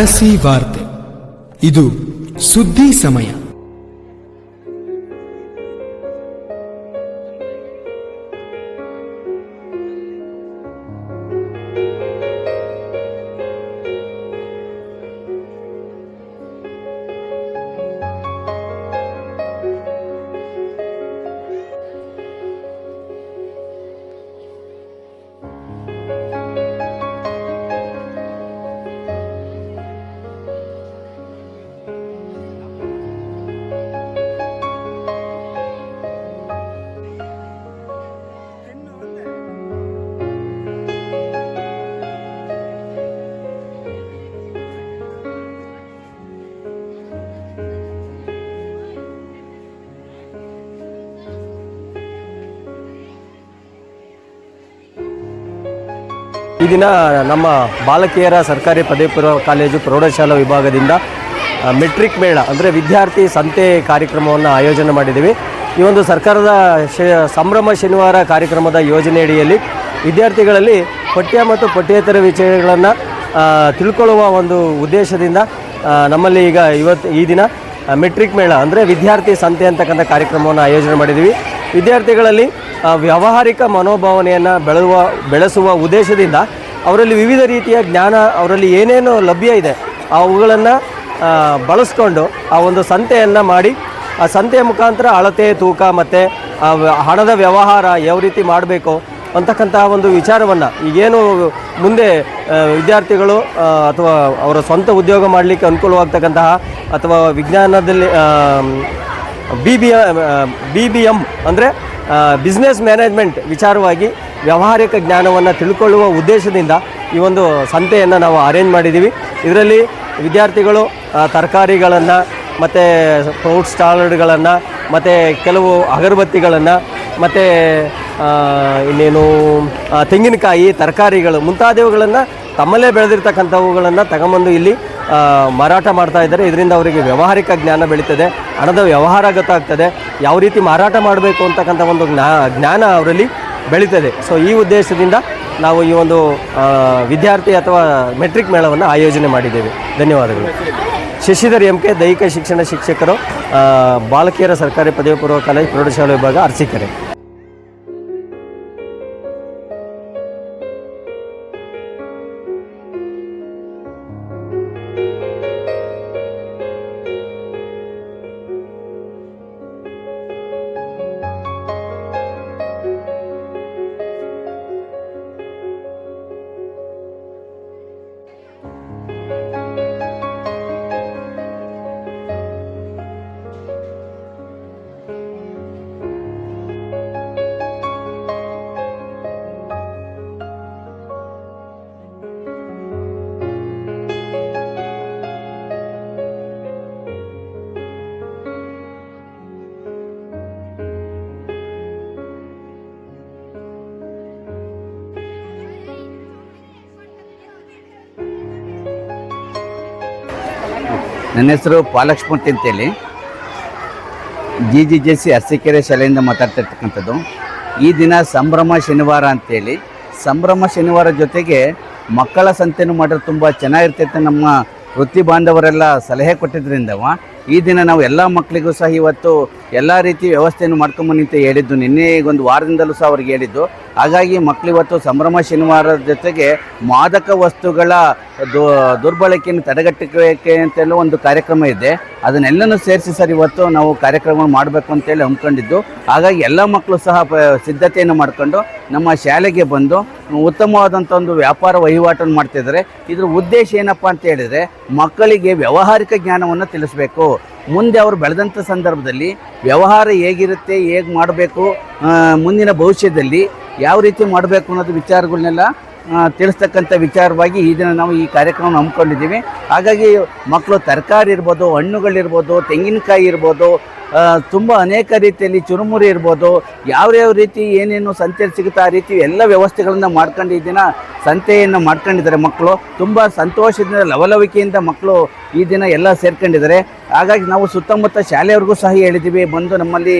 ಅರಸಿ ವಾರ್ತೆ. ಇದು ಸುದ್ದಿ ಸಮಯ. ಈ ದಿನ ನಮ್ಮ ಬಾಲಕಿಯರ ಸರ್ಕಾರಿ ಪದವಿ ಪೂರ್ವ ಕಾಲೇಜು ಪ್ರೌಢಶಾಲಾ ವಿಭಾಗದಿಂದ ಮೆಟ್ರಿಕ್ ಮೇಳ ಅಂದರೆ ವಿದ್ಯಾರ್ಥಿ ಸಂತೆ ಕಾರ್ಯಕ್ರಮವನ್ನು ಆಯೋಜನೆ ಮಾಡಿದ್ದೀವಿ. ಈ ಒಂದು ಸರ್ಕಾರದ ಸಂಭ್ರಮ ಶನಿವಾರ ಕಾರ್ಯಕ್ರಮದ ಯೋಜನೆಯಡಿಯಲ್ಲಿ ವಿದ್ಯಾರ್ಥಿಗಳಲ್ಲಿ ಪಠ್ಯ ಮತ್ತು ಪಠ್ಯೇತರ ವಿಷಯಗಳನ್ನು ತಿಳ್ಕೊಳ್ಳುವ ಒಂದು ಉದ್ದೇಶದಿಂದ ನಮ್ಮಲ್ಲಿ ಈ ದಿನ ಮೆಟ್ರಿಕ್ ಮೇಳ ಅಂದರೆ ವಿದ್ಯಾರ್ಥಿ ಸಂತೆ ಅಂತಕ್ಕಂಥ ಕಾರ್ಯಕ್ರಮವನ್ನು ಆಯೋಜನೆ ಮಾಡಿದ್ದೀವಿ. ವಿದ್ಯಾರ್ಥಿಗಳಲ್ಲಿ ವ್ಯಾವಹಾರಿಕ ಮನೋಭಾವನೆಯನ್ನು ಬೆಳೆಸುವ ಉದ್ದೇಶದಿಂದ ಅವರಲ್ಲಿ ವಿವಿಧ ರೀತಿಯ ಜ್ಞಾನ ಅವರಲ್ಲಿ ಏನೇನು ಲಭ್ಯ ಇದೆ ಅವುಗಳನ್ನು ಬಳಸ್ಕೊಂಡು ಆ ಒಂದು ಸಂತೆಯನ್ನು ಮಾಡಿ ಆ ಸಂತೆಯ ಮುಖಾಂತರ ಅಳತೆ ತೂಕ ಮತ್ತು ಹಣದ ವ್ಯವಹಾರ ಯಾವ ರೀತಿ ಮಾಡಬೇಕು ಅಂತಕ್ಕಂತಹ ಒಂದು ವಿಚಾರವನ್ನು ಈಗೇನು ಮುಂದೆ ವಿದ್ಯಾರ್ಥಿಗಳು ಅಥವಾ ಅವರ ಸ್ವಂತ ಉದ್ಯೋಗ ಮಾಡಲಿಕ್ಕೆ ಅನುಕೂಲವಾಗ್ತಕ್ಕಂತಹ ಅಥವಾ ವಿಜ್ಞಾನದಲ್ಲಿ BBM ಅಂದರೆ ಬಿಸ್ನೆಸ್ ಮ್ಯಾನೇಜ್ಮೆಂಟ್ ವಿಚಾರವಾಗಿ ವ್ಯಾವಹಾರಿಕ ಜ್ಞಾನವನ್ನು ತಿಳ್ಕೊಳ್ಳುವ ಉದ್ದೇಶದಿಂದ ಈ ಒಂದು ಸಂತೆಯನ್ನು ನಾವು ಅರೇಂಜ್ ಮಾಡಿದ್ದೀವಿ. ಇದರಲ್ಲಿ ವಿದ್ಯಾರ್ಥಿಗಳು ತರಕಾರಿಗಳನ್ನು ಮತ್ತು ಫ್ರೂಟ್ ಸ್ಟಾಲ್ಗಳನ್ನು ಮತ್ತು ಕೆಲವು ಅಗರಬತ್ತಿಗಳನ್ನು ಮತ್ತು ಇನ್ನೇನು ತೆಂಗಿನಕಾಯಿ ತರಕಾರಿಗಳು ಮುಂತಾದವುಗಳನ್ನು ತಮ್ಮಲ್ಲೇ ಬೆಳೆದಿರ್ತಕ್ಕಂಥವುಗಳನ್ನು ತಗೊಂಬಂದು ಇಲ್ಲಿ ಮಾರಾಟ ಮಾಡ್ತಾ ಇದ್ದಾರೆ. ಇದರಿಂದ ಅವರಿಗೆ ವ್ಯಾವಹಾರಿಕ ಜ್ಞಾನ ಬೆಳೀತದೆ, ಹಣದ ವ್ಯವಹಾರ ಗೊತ್ತಾಗ್ತದೆ, ಯಾವ ರೀತಿ ಮಾರಾಟ ಮಾಡಬೇಕು ಅಂತಕ್ಕಂಥ ಒಂದು ಜ್ಞಾನ ಅವರಲ್ಲಿ ಬೆಳೀತದೆ. ಸೊ ಈ ಉದ್ದೇಶದಿಂದ ನಾವು ಈ ಒಂದು ವಿದ್ಯಾರ್ಥಿ ಅಥವಾ ಮೆಟ್ರಿಕ್ ಮೇಳವನ್ನು ಆಯೋಜನೆ ಮಾಡಿದ್ದೇವೆ. ಧನ್ಯವಾದಗಳು. ಶಶಿಧರ್ MK, ದೈಹಿಕ ಶಿಕ್ಷಣ ಶಿಕ್ಷಕರು, ಬಾಲಕಿಯರ ಸರ್ಕಾರಿ ಪದವಿ ಪೂರ್ವ ಕಾಲೇಜು ಪ್ರೌಢಶಾಲಾ ವಿಭಾಗ, ಅರಸೀಕೆರೆ. ನನ್ನ ಹೆಸರು ಪಾಲಕ್ಷ್ಮೂರ್ತಿ ಅಂತೇಳಿ GGJC ಅರಸೀಕೆರೆ ಶಾಲೆಯಿಂದ ಮಾತಾಡ್ತಿರ್ತಕ್ಕಂಥದ್ದು. ಈ ದಿನ ಸಂಭ್ರಮ ಶನಿವಾರ ಅಂತೇಳಿ, ಸಂಭ್ರಮ ಶನಿವಾರ ಜೊತೆಗೆ ಮಕ್ಕಳ ಸಂತೆನೂ ಮಾಡಿದ್ರೆ ತುಂಬ ಚೆನ್ನಾಗಿರ್ತೈತೆ ನಮ್ಮ ವೃತ್ತಿ ಬಾಂಧವರೆಲ್ಲ ಸಲಹೆ ಕೊಟ್ಟಿದ್ದರಿಂದವ ಈ ದಿನ ನಾವು ಎಲ್ಲ ಮಕ್ಕಳಿಗೂ ಸಹ ಇವತ್ತು ಎಲ್ಲ ರೀತಿ ವ್ಯವಸ್ಥೆಯನ್ನು ಮಾಡ್ಕೊಂಬನ್ನಿ ಅಂತ ಹೇಳಿದ್ದು. ನಿನ್ನೆ ಒಂದು ವಾರದಿಂದಲೂ ಸಹ ಅವ್ರಿಗೆ ಹೇಳಿದ್ದು. ಹಾಗಾಗಿ ಮಕ್ಕಳಿವತ್ತು ಸಂಭ್ರಮ ಶನಿವಾರದ ಜೊತೆಗೆ ಮಾದಕ ವಸ್ತುಗಳ ದುರ್ಬಳಕೆಯನ್ನು ತಡೆಗಟ್ಟಕ್ಕೆ ಅಂತೆಲ್ಲ ಒಂದು ಕಾರ್ಯಕ್ರಮ ಇದೆ. ಅದನ್ನೆಲ್ಲನೂ ಸೇರಿಸಿ ಸರ್ ಇವತ್ತು ನಾವು ಕಾರ್ಯಕ್ರಮ ಮಾಡಬೇಕು ಅಂತೇಳಿ ಹಮ್ಮಿಕೊಂಡಿದ್ದು. ಹಾಗಾಗಿ ಎಲ್ಲ ಮಕ್ಕಳು ಸಹ ಸಿದ್ಧತೆಯನ್ನು ಮಾಡಿಕೊಂಡು ನಮ್ಮ ಶಾಲೆಗೆ ಬಂದು ಉತ್ತಮವಾದಂಥ ಒಂದು ವ್ಯಾಪಾರ ವಹಿವಾಟನ್ನು ಮಾಡ್ತಿದ್ದಾರೆ. ಇದ್ರ ಉದ್ದೇಶ ಏನಪ್ಪ ಅಂತ ಹೇಳಿದರೆ ಮಕ್ಕಳಿಗೆ ವ್ಯಾವಹಾರಿಕ ಜ್ಞಾನವನ್ನು ತಿಳಿಸಬೇಕು. ಮುಂದೆ ಅವರು ಬೆಳೆದಂಥ ಸಂದರ್ಭದಲ್ಲಿ ವ್ಯವಹಾರ ಹೇಗಿರುತ್ತೆ, ಹೇಗೆ ಮಾಡಬೇಕು, ಮುಂದಿನ ಭವಿಷ್ಯದಲ್ಲಿ ಯಾವ ರೀತಿ ಮಾಡಬೇಕು ಅನ್ನೋದು ವಿಚಾರಗಳನ್ನೆಲ್ಲ ತಿಳಿಸ್ತಕ್ಕಂಥ ವಿಚಾರವಾಗಿ ಈ ದಿನ ನಾವು ಈ ಕಾರ್ಯಕ್ರಮ ಹಮ್ಮಿಕೊಂಡಿದ್ದೀವಿ. ಹಾಗಾಗಿ ಮಕ್ಕಳು ತರಕಾರಿ ಇರ್ಬೋದು, ಹಣ್ಣುಗಳಿರ್ಬೋದು, ತೆಂಗಿನಕಾಯಿ ಇರ್ಬೋದು, ತುಂಬ ಅನೇಕ ರೀತಿಯಲ್ಲಿ ಚುರುಮುರಿ ಇರ್ಬೋದು, ಯಾವ್ಯಾವ ರೀತಿ ಏನೇನು ಸಂತೆಯಲ್ಲಿ ಸಿಗುತ್ತೆ ಆ ರೀತಿ ಎಲ್ಲ ವ್ಯವಸ್ಥೆಗಳನ್ನು ಮಾಡ್ಕೊಂಡು ಈ ದಿನ ಸಂತೆಯನ್ನು ಮಾಡ್ಕೊಂಡಿದ್ದಾರೆ. ಮಕ್ಕಳು ತುಂಬ ಸಂತೋಷದಿಂದ ಲವಲವಿಕೆಯಿಂದ ಮಕ್ಕಳು ಈ ದಿನ ಎಲ್ಲ ಸೇರ್ಕೊಂಡಿದ್ದಾರೆ. ಹಾಗಾಗಿ ನಾವು ಸುತ್ತಮುತ್ತ ಶಾಲೆಯವ್ರಿಗೂ ಸಹ ಹೇಳಿದ್ದೀವಿ, ಬಂದು ನಮ್ಮಲ್ಲಿ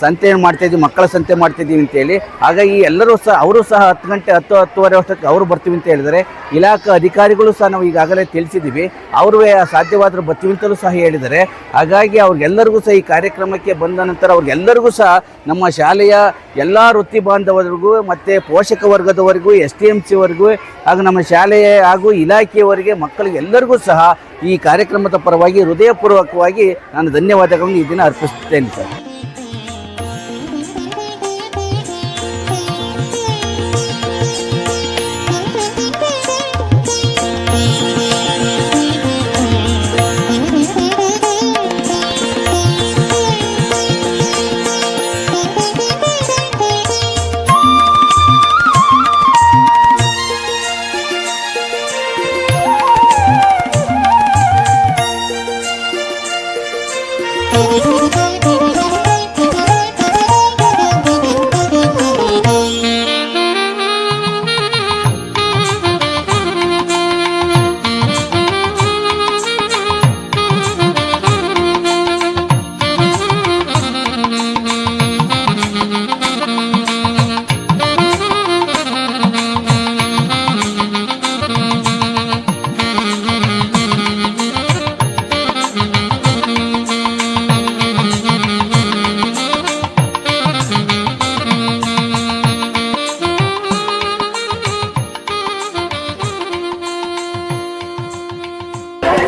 ಸಂತೆ ಮಾಡ್ತಾಯಿದ್ವಿ, ಮಕ್ಕಳ ಸಂತೆ ಮಾಡ್ತಿದ್ದೀವಿ ಅಂತೇಳಿ. ಹಾಗಾಗಿ ಎಲ್ಲರೂ ಸಹ ಅವರು ಸಹ 10 ಗಂಟೆ 10-10:30 ಅಷ್ಟೊತ್ತಿಗೆ ಅವರು ಬರ್ತೀವಿ ಅಂತ ಹೇಳಿದರೆ, ಇಲಾಖಾ ಅಧಿಕಾರಿಗಳು ಸಹ ನಾವು ಈಗಾಗಲೇ ತಿಳಿಸಿದ್ದೀವಿ, ಅವರು ಸಾಧ್ಯವಾದರೂ ಬರ್ತೀವಿ ಅಂತಲೂ ಸಹ ಹೇಳಿದ್ದಾರೆ. ಹಾಗಾಗಿ ಅವ್ರಿಗೆಲ್ಲರಿಗೂ ಸಹ ಈ ಕಾರ್ಯಕ್ರಮಕ್ಕೆ ಬಂದ ನಂತರ ಅವ್ರಿಗೆಲ್ಲರಿಗೂ ಸಹ ನಮ್ಮ ಶಾಲೆಯ ಎಲ್ಲ ವೃತ್ತಿ ಬಾಂಧವರಿಗೂ ಮತ್ತು ಪೋಷಕ ವರ್ಗದವರಿಗೂ STMC ಹಾಗೂ ನಮ್ಮ ಶಾಲೆಯ ಹಾಗೂ ಇಲಾಖೆಯವರಿಗೆ ಮಕ್ಕಳಿಗೆ ಎಲ್ಲರಿಗೂ ಸಹ ಈ ಕಾರ್ಯಕ್ರಮದ ಪರವಾಗಿ ಹೃದಯಪೂರ್ವಕವಾಗಿ ನಾನು ಧನ್ಯವಾದಗಳನ್ನು ಈ ದಿನ ಅರ್ಪಿಸುತ್ತೇನೆ ಸರ್.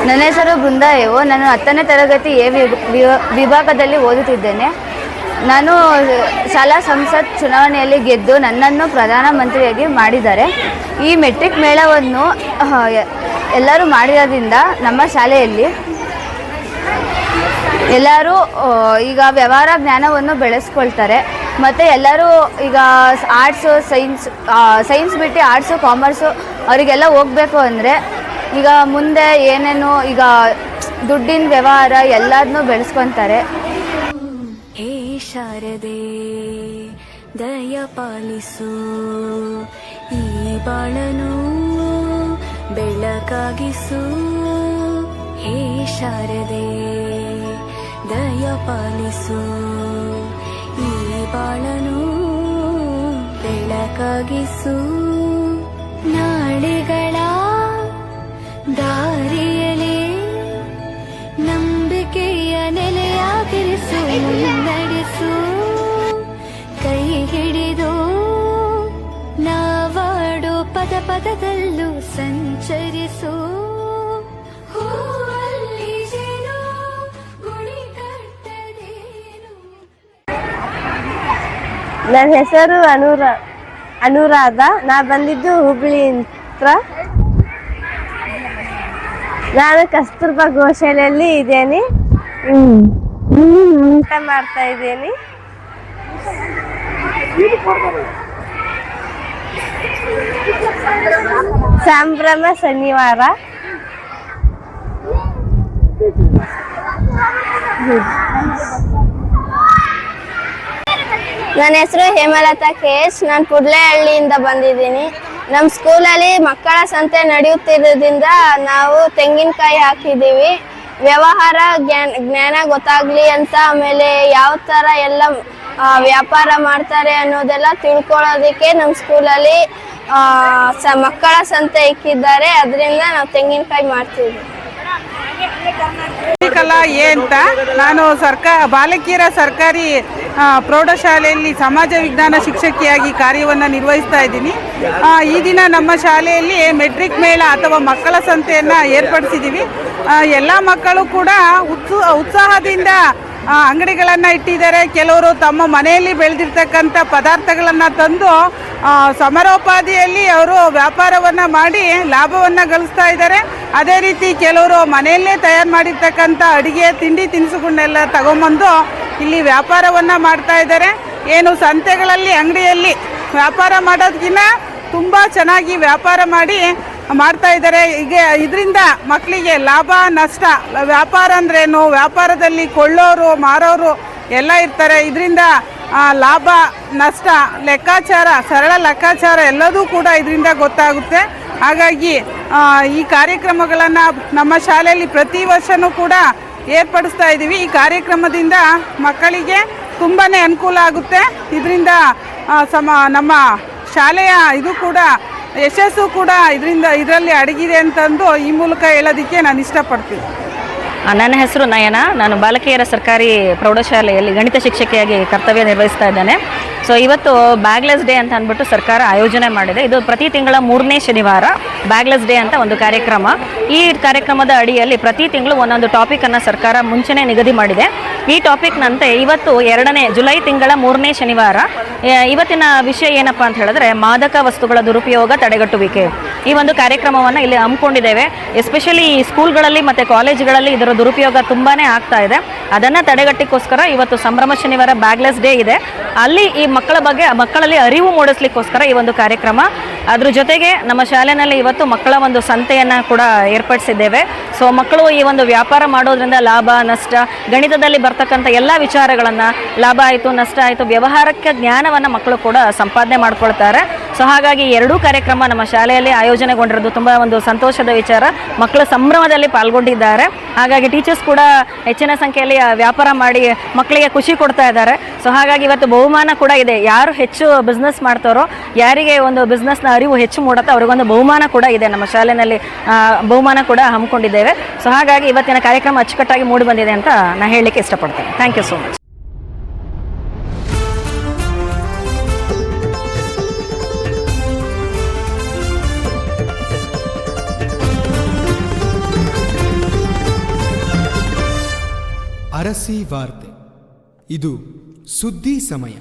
ನನ್ನ ಹೆಸರು ಬೃಂದಾ ಎವೋ. ನಾನು 10ನೇ ತರಗತಿ ಎ ವಿಭಾಗದಲ್ಲಿ ಓದುತ್ತಿದ್ದೇನೆ. ನಾನು ಶಾಲಾ ಸಂಸತ್ ಚುನಾವಣೆಯಲ್ಲಿ ಗೆದ್ದು ನನ್ನನ್ನು ಪ್ರಧಾನಮಂತ್ರಿಯಾಗಿ ಮಾಡಿದ್ದಾರೆ. ಈ ಮೆಟ್ರಿಕ್ ಮೇಳವನ್ನು ಎಲ್ಲರೂ ಮಾಡಿರೋದ್ರಿಂದ ನಮ್ಮ ಶಾಲೆಯಲ್ಲಿ ಎಲ್ಲರೂ ಈಗ ವ್ಯವಹಾರ ಜ್ಞಾನವನ್ನು ಬೆಳೆಸ್ಕೊಳ್ತಾರೆ. ಮತ್ತು ಎಲ್ಲರೂ ಈಗ ಆರ್ಟ್ಸು ಸೈನ್ಸ್ ಬಿಟ್ಟು ಆರ್ಟ್ಸು ಕಾಮರ್ಸು ಅವರಿಗೆಲ್ಲ ಹೋಗಬೇಕು ಅಂದರೆ ಈಗ ಮುಂದೆ ಏನೇನು ಈಗ ದುಡ್ಡಿನ ವ್ಯವಹಾರ ಎಲ್ಲದನ್ನೂ ಬೆಳೆಸ್ಕೊತಾರೆ. ಹೇ ಶಾರದೆ ದಯ ಪಾಲಿಸು, ಈ ಬಾಳನು ಬೆಳಕಾಗಿಸು. ಹೇ ಶಾರದೆ ದಯ ಪಾಲಿಸು, ಈ ಬಾಳನು ಬೆಳಕಾಗಿಸು. ನಾಳೆಗಳ ದಾರಿಯಲಿ ನಂಬಿಕೆಯ ನೆಲೆಯಾಗಿರಿಸು, ನಡೆಸು. ಕೈ ಹಿಡಿದು ನಾವಾಡು ಪದ ಪದದಲ್ಲೂ ಸಂಚರಿಸು. ಹೂವಲ್ಲಿ ಜೇನು ಗುಡಿ ಕಟ್ಟದೇನು. ನನ್ನ ಹೆಸರು ಅನುರಾಧ. ನಾ ಬಂದಿದ್ದು ಹುಬ್ಳಿ ಹತ್ರ. ನಾನು ಕಸ್ತೂರ್ಬಾ ಗೋಶಾಲೆಯಲ್ಲಿ ಇದ್ದೇನೆ. ಊಟ ಮಾಡ್ತಾ ಇದ್ದೇನೆ. ಸಂಭ್ರಮ ಶನಿವಾರ. ನನ್ನ ಹೆಸರು ಹೇಮಲತಾ KS. ನಾನು ಪುಡ್ಲೆಹಳ್ಳಿಯಿಂದ ಬಂದಿದ್ದೀನಿ. ನಮ್ಮ ಸ್ಕೂಲಲ್ಲಿ ಮಕ್ಕಳ ಸಂತೆ ನಡೆಯುತ್ತಿರೋದ್ರಿಂದ ನಾವು ತೆಂಗಿನಕಾಯಿ ಹಾಕಿದ್ದೀವಿ. ವ್ಯವಹಾರ ಜ್ಞಾನ ಗೊತ್ತಾಗಲಿ ಅಂತ, ಆಮೇಲೆ ಯಾವ ಥರ ಎಲ್ಲ ವ್ಯಾಪಾರ ಮಾಡ್ತಾರೆ ಅನ್ನೋದೆಲ್ಲ ತಿಳ್ಕೊಳ್ಳೋದಕ್ಕೆ ನಮ್ಮ ಸ್ಕೂಲಲ್ಲಿ ಮಕ್ಕಳ ಸಂತೆ ಇಕ್ಕಿದ್ದಾರೆ. ಅದರಿಂದ ನಾವು ತೆಂಗಿನಕಾಯಿ ಮಾಡ್ತೀವಿ. ಕಲಾ ಎ ಅಂತ ನಾನು ಬಾಲಕಿಯರ ಸರ್ಕಾರಿ ಪ್ರೌಢಶಾಲೆಯಲ್ಲಿ ಸಮಾಜ ವಿಜ್ಞಾನ ಶಿಕ್ಷಕಿಯಾಗಿ ಕಾರ್ಯವನ್ನು ನಿರ್ವಹಿಸ್ತಾ ಇದ್ದೀನಿ. ಈ ದಿನ ನಮ್ಮ ಶಾಲೆಯಲ್ಲಿ ಮೆಟ್ರಿಕ್ ಮೇಳ ಅಥವಾ ಮಕ್ಕಳ ಸಂತೆಯನ್ನು ಏರ್ಪಡಿಸಿದ್ದೀವಿ. ಎಲ್ಲ ಮಕ್ಕಳು ಕೂಡ ಉತ್ಸಾಹದಿಂದ ಅಂಗಡಿಗಳನ್ನು ಇಟ್ಟಿದ್ದಾರೆ. ಕೆಲವರು ತಮ್ಮ ಮನೆಯಲ್ಲಿ ಬೆಳೆದಿರ್ತಕ್ಕಂಥ ಪದಾರ್ಥಗಳನ್ನು ತಂದು ಸಮರೋಪಾದಿಯಲ್ಲಿ ಅವರು ವ್ಯಾಪಾರವನ್ನು ಮಾಡಿ ಲಾಭವನ್ನು ಗಳಿಸ್ತಾ ಇದ್ದಾರೆ. ಅದೇ ರೀತಿ ಕೆಲವರು ಮನೆಯಲ್ಲೇ ತಯಾರು ಮಾಡಿರ್ತಕ್ಕಂಥ ಅಡುಗೆ ತಿಂಡಿ ತಿನಿಸುಗಳನ್ನೆಲ್ಲ ತಗೊಂಬಂದು ಇಲ್ಲಿ ವ್ಯಾಪಾರವನ್ನು ಮಾಡ್ತಾ ಇದ್ದಾರೆ. ಏನು ಸಂತೆಗಳಲ್ಲಿ ಅಂಗಡಿಯಲ್ಲಿ ವ್ಯಾಪಾರ ಮಾಡೋದಕ್ಕಿಂತ ತುಂಬ ಚೆನ್ನಾಗಿ ವ್ಯಾಪಾರ ಮಾಡ್ತಾ ಇದ್ದಾರೆ. ಈಗ ಇದರಿಂದ ಮಕ್ಕಳಿಗೆ ಲಾಭ ನಷ್ಟ, ವ್ಯಾಪಾರ ಅಂದ್ರೇನು, ವ್ಯಾಪಾರದಲ್ಲಿ ಕೊಳ್ಳೋರು ಮಾರೋರು ಎಲ್ಲ ಇರ್ತಾರೆ. ಇದರಿಂದ ಲಾಭ ನಷ್ಟ ಲೆಕ್ಕಾಚಾರ, ಸರಳ ಲೆಕ್ಕಾಚಾರ ಎಲ್ಲದೂ ಕೂಡ ಇದರಿಂದ ಗೊತ್ತಾಗುತ್ತೆ. ಹಾಗಾಗಿ ಈ ಕಾರ್ಯಕ್ರಮಗಳನ್ನು ನಮ್ಮ ಶಾಲೆಯಲ್ಲಿ ಪ್ರತಿ ವರ್ಷವೂ ಕೂಡ ಏರ್ಪಡಿಸ್ತಾ ಇದ್ದೀವಿ. ಈ ಕಾರ್ಯಕ್ರಮದಿಂದ ಮಕ್ಕಳಿಗೆ ತುಂಬಾ ಅನುಕೂಲ ಆಗುತ್ತೆ. ಇದರಿಂದ ನಮ್ಮ ಶಾಲೆಯ ಇದು ಕೂಡ ಯಶಸ್ಸು ಕೂಡ ಇದರಲ್ಲಿ ಅಡಗಿದೆ ಅಂತಂದು ಈ ಮೂಲಕ ಹೇಳೋದಕ್ಕೆ ನಾನು ಇಷ್ಟಪಡ್ತೀನಿ. ನನ್ನ ಹೆಸರು ನಯನ. ನಾನು ಬಾಲಕಿಯರ ಸರ್ಕಾರಿ ಪ್ರೌಢಶಾಲೆಯಲ್ಲಿ ಗಣಿತ ಶಿಕ್ಷಕಿಯಾಗಿ ಕರ್ತವ್ಯ ನಿರ್ವಹಿಸ್ತಾ ಇದ್ದೇನೆ. ಸೊ ಇವತ್ತು ಬ್ಯಾಗ್ಲೆಸ್ ಡೇ ಅಂತ ಅಂದ್ಬಿಟ್ಟು ಸರ್ಕಾರ ಆಯೋಜನೆ ಮಾಡಿದೆ. ಇದು ಪ್ರತಿ ತಿಂಗಳ 3ನೇ ಶನಿವಾರ ಬ್ಯಾಗ್ಲೆಸ್ ಡೇ ಅಂತ ಒಂದು ಕಾರ್ಯಕ್ರಮ. ಈ ಕಾರ್ಯಕ್ರಮದ ಅಡಿಯಲ್ಲಿ ಪ್ರತಿ ತಿಂಗಳು ಒಂದೊಂದು ಟಾಪಿಕನ್ನು ಸರ್ಕಾರ ಮುಂಚೆನೇ ನಿಗದಿ ಮಾಡಿದೆ. ಈ ಟಾಪಿಕ್ನಂತೆ ಇವತ್ತು 2ನೇ ಜುಲೈ ತಿಂಗಳ 3ನೇ ಶನಿವಾರ. ಇವತ್ತಿನ ವಿಷಯ ಏನಪ್ಪ ಅಂತ ಹೇಳಿದ್ರೆ ಮಾದಕ ವಸ್ತುಗಳ ದುರುಪಯೋಗ ತಡೆಗಟ್ಟುವಿಕೆ. ಈ ಒಂದು ಕಾರ್ಯಕ್ರಮವನ್ನು ಇಲ್ಲಿ ಹಮ್ಮಿಕೊಂಡಿದ್ದೇವೆ. ಎಸ್ಪೆಷಲಿ ಸ್ಕೂಲ್ಗಳಲ್ಲಿ ಮತ್ತು ಕಾಲೇಜುಗಳಲ್ಲಿ ಇದರ ದುರುಪಯೋಗ ತುಂಬಾ ಆಗ್ತಾ ಇದೆ. ಅದನ್ನು ತಡೆಗಟ್ಟಕ್ಕೋಸ್ಕರ ಇವತ್ತು ಸಂಭ್ರಮ ಶನಿವಾರ ಬ್ಯಾಗ್ಲೆಸ್ ಡೇ ಇದೆ. ಅಲ್ಲಿ ಈ ಮಕ್ಕಳಲ್ಲಿ ಅರಿವು ಮೂಡಿಸ್ಲಿಕ್ಕೋಸ್ಕರ ಈ ಒಂದು ಕಾರ್ಯಕ್ರಮ. ಅದ್ರ ಜೊತೆಗೆ ನಮ್ಮ ಶಾಲೆಯಲ್ಲಿ ಇವತ್ತು ಮಕ್ಕಳ ಒಂದು ಸಂತೆಯನ್ನು ಕೂಡ ಏರ್ಪಡಿಸಿದ್ದೇವೆ. ಸೊ ಮಕ್ಕಳು ಈ ಒಂದು ವ್ಯಾಪಾರ ಮಾಡೋದ್ರಿಂದ ಲಾಭ ನಷ್ಟ, ಗಣಿತದಲ್ಲಿ ಬರ್ತಕ್ಕಂಥ ಎಲ್ಲ ವಿಚಾರಗಳನ್ನು, ಲಾಭ ಆಯಿತು ನಷ್ಟ ಆಯಿತು, ವ್ಯವಹಾರಕ್ಕೆ ಜ್ಞಾನವನ್ನು ಮಕ್ಕಳು ಕೂಡ ಸಂಪಾದನೆ ಮಾಡ್ಕೊಳ್ತಾರೆ. ಸೊ ಹಾಗಾಗಿ ಎರಡೂ ಕಾರ್ಯಕ್ರಮ ನಮ್ಮ ಶಾಲೆಯಲ್ಲಿ ಆಯೋಜನೆಗೊಂಡಿರೋದು ತುಂಬ ಒಂದು ಸಂತೋಷದ ವಿಚಾರ. ಮಕ್ಕಳು ಸಂಭ್ರಮದಲ್ಲಿ ಪಾಲ್ಗೊಂಡಿದ್ದಾರೆ. ಹಾಗಾಗಿ ಟೀಚರ್ಸ್ ಕೂಡ ಹೆಚ್ಚಿನ ಸಂಖ್ಯೆಯಲ್ಲಿ ವ್ಯಾಪಾರ ಮಾಡಿ ಮಕ್ಕಳಿಗೆ ಖುಷಿ ಕೊಡ್ತಾ ಇದ್ದಾರೆ. ಸೊ ಹಾಗಾಗಿ ಇವತ್ತು ಬಹುಮಾನ ಕೂಡ ಇದೆ. ಯಾರು ಹೆಚ್ಚು ಬಿಸ್ನೆಸ್ ಮಾಡ್ತಾರೋ, ಯಾರಿಗೆ ಒಂದು ಬಿಸ್ನೆಸ್ನ ಅರಿವು ಹೆಚ್ಚು ಮೂಡುತ್ತೋ ಅವ್ರಿಗೊಂದು ಬಹುಮಾನ ಕೂಡ ಇದೆ. ನಮ್ಮ ಶಾಲೆಯಲ್ಲಿ ಬಹುಮಾನ ಕೂಡ ಹಮ್ಮಿಕೊಂಡಿದ್ದೇವೆ. ಸೊ ಹಾಗಾಗಿ ಇವತ್ತಿನ ಕಾರ್ಯಕ್ರಮ ಅಚ್ಚುಕಟ್ಟಾಗಿ ಮೂಡಿ ಬಂದಿದೆ ಅಂತ ನಾನು ಹೇಳಲಿಕ್ಕೆ ಇಷ್ಟಪಡ್ತೇನೆ. Thank you so much. ಅರಸಿ ವಾರ್ತೆ. ಇದು ಸುದ್ದಿ ಸಮಯ.